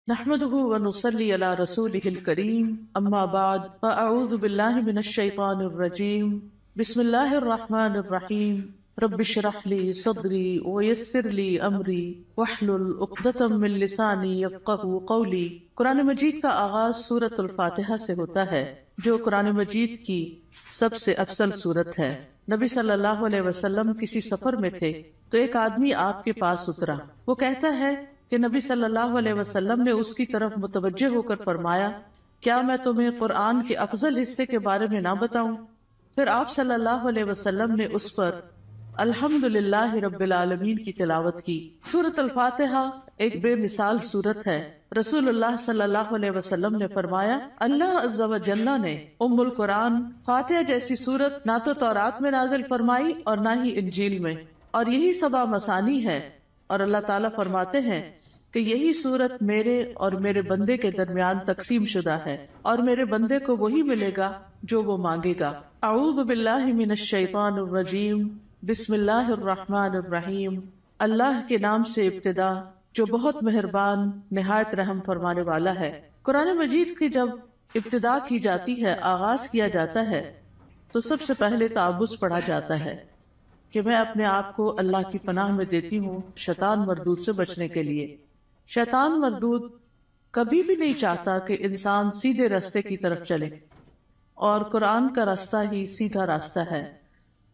نحمده ونصلي على رسوله الكريم اما بعد فاعوذ بالله من الشيطان الرجيم بسم الله الرحمن الرحيم رب اشرح لي صدري ويسر لي امري واحلل عقدة من لساني يفقهوا قولي۔ قرآن مجید کا آغاز سورۃ الفاتحہ سے ہوتا ہے جو قرآن مجید کی سب سے افضل سورت ہے۔ نبی صلی اللہ علیہ وسلم کسی سفر میں تھے تو ایک آدمی آپ کے پاس اترا۔ وہ کہتا ہے کہ نبی صلی اللہ علیہ وسلم نے اس کی طرف متوجہ ہو کر فرمایا، کیا میں تمہیں قرآن کے افضل حصے کے بارے میں نہ بتاؤں؟ پھر آپ صلی اللہ علیہ وسلم نے اس پر الحمدللہ رب العالمین کی تلاوت کی۔ سورۃ الفاتحہ ایک بے مثال سورت ہے۔ رسول اللہ صلی اللہ علیہ وسلم نے فرمایا، اللہ عز و جل نے ام القرآن فاتحہ جیسی سورت نہ تو تورات میں نازل فرمائی اور نہ ہی انجیل میں، اور یہی سبا مثانی ہے، اور اللہ تعالیٰ فرماتے ہیں کہ یہی سورت میرے اور میرے بندے کے درمیان تقسیم شدہ ہے، اور میرے بندے کو وہی ملے گا جو وہ مانگے گا۔ اعوذ باللہ من الشیطان الرجیم بسم اللہ الرحمن الرحیم۔ اللہ کے نام سے ابتدا جو بہت مہربان نہایت رحم فرمانے والا ہے۔ قرآن مجید کی جب ابتدا کی جاتی ہے، آغاز کیا جاتا ہے، تو سب سے پہلے تعوذ پڑھا جاتا ہے کہ میں اپنے آپ کو اللہ کی پناہ میں دیتی ہوں شیطان مردود سے بچنے کے لیے۔ شیطان مردود کبھی بھی نہیں چاہتا کہ انسان سیدھے راستے کی طرف چلے، اور قرآن کا راستہ ہی سیدھا راستہ ہے۔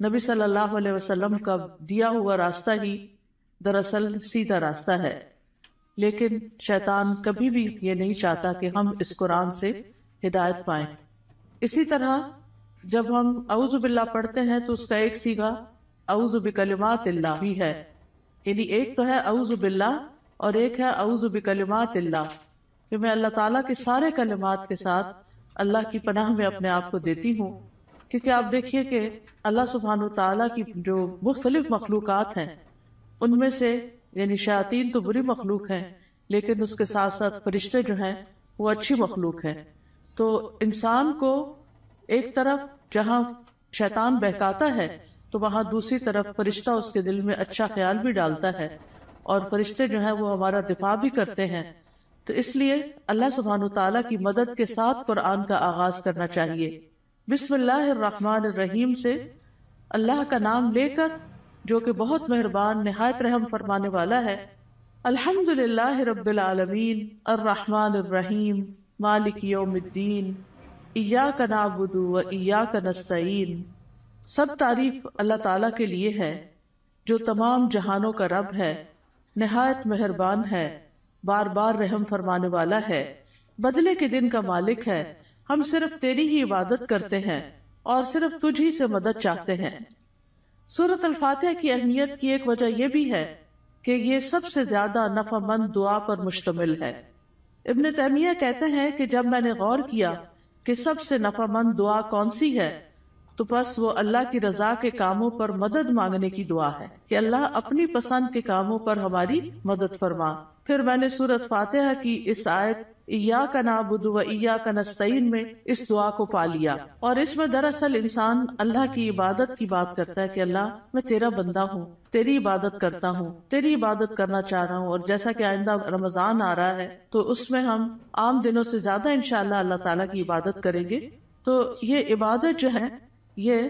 نبی صلی اللہ علیہ وسلم کا دیا ہوا راستہ ہی دراصل سیدھا راستہ ہے، لیکن شیطان کبھی بھی یہ نہیں چاہتا کہ ہم اس قرآن سے ہدایت پائیں۔ اسی طرح جب ہم اعوذ باللہ پڑھتے ہیں تو اس کا ایک صیغہ اعوذ بکلمات اللہ بھی ہے، یعنی ایک تو ہے اعوذ باللہ اور ایک ہے اعوذ بکلمات اللہ، کہ میں اللہ تعالیٰ کے سارے کلمات کے ساتھ اللہ کی پناہ میں اپنے آپ کو دیتی ہوں۔ کیونکہ آپ دیکھیے کہ اللہ سبحانہ تعالیٰ کی جو مختلف مخلوقات ہیں ان میں سے یعنی شیاطین تو بری مخلوق ہیں، لیکن اس کے ساتھ ساتھ فرشتے جو ہیں وہ اچھی مخلوق ہیں۔ تو انسان کو ایک طرف جہاں شیطان بہکاتا ہے تو وہاں دوسری طرف فرشتہ اس کے دل میں اچھا خیال بھی ڈالتا ہے، اور فرشتے جو ہیں وہ ہمارا دفاع بھی کرتے ہیں۔ تو اس لیے اللہ سبحانہ تعالیٰ کی مدد کے ساتھ قرآن کا آغاز کرنا چاہیے۔ بسم اللہ الرحمن الرحیم سے اللہ کا نام لے کر جو کہ بہت مہربان نہایت رحم فرمانے والا ہے۔ الحمدللہ رب العالمین الرحمن الرحیم مالک یوم الدین ایاک نعبد و ایاک نستعین۔ سب تعریف اللہ تعالیٰ کے لیے ہے جو تمام جہانوں کا رب ہے، نہایت مہربان ہے، بار بار رحم فرمانے والا ہے، بدلے کے دن کا مالک ہے۔ ہم صرف تیری ہی عبادت کرتے ہیں اور صرف تجھ ہی سے مدد چاہتے ہیں۔ سورۃ الفاتحہ کی اہمیت کی ایک وجہ یہ بھی ہے کہ یہ سب سے زیادہ نفع مند دعا پر مشتمل ہے۔ ابن تیمیہ کہتے ہیں کہ جب میں نے غور کیا کہ سب سے نفع مند دعا کون سی ہے تو بس وہ اللہ کی رضا کے کاموں پر مدد مانگنے کی دعا ہے کہ اللہ اپنی پسند کے کاموں پر ہماری مدد فرما۔ پھر میں نے سورۃ فاتحہ کی اس آیت ایاک نعبد و ایاک نستعین میں اس دعا کو پا لیا، اور اس میں دراصل انسان اللہ کی عبادت کی بات کرتا ہے کہ اللہ میں تیرا بندہ ہوں، تیری عبادت کرتا ہوں، تیری عبادت کرنا چاہ رہا ہوں۔ اور جیسا کہ آئندہ رمضان آ رہا ہے تو اس میں ہم عام دنوں سے زیادہ انشاءاللہ اللہ تعالیٰ کی عبادت کریں گے۔ تو یہ عبادت جو ہے یہ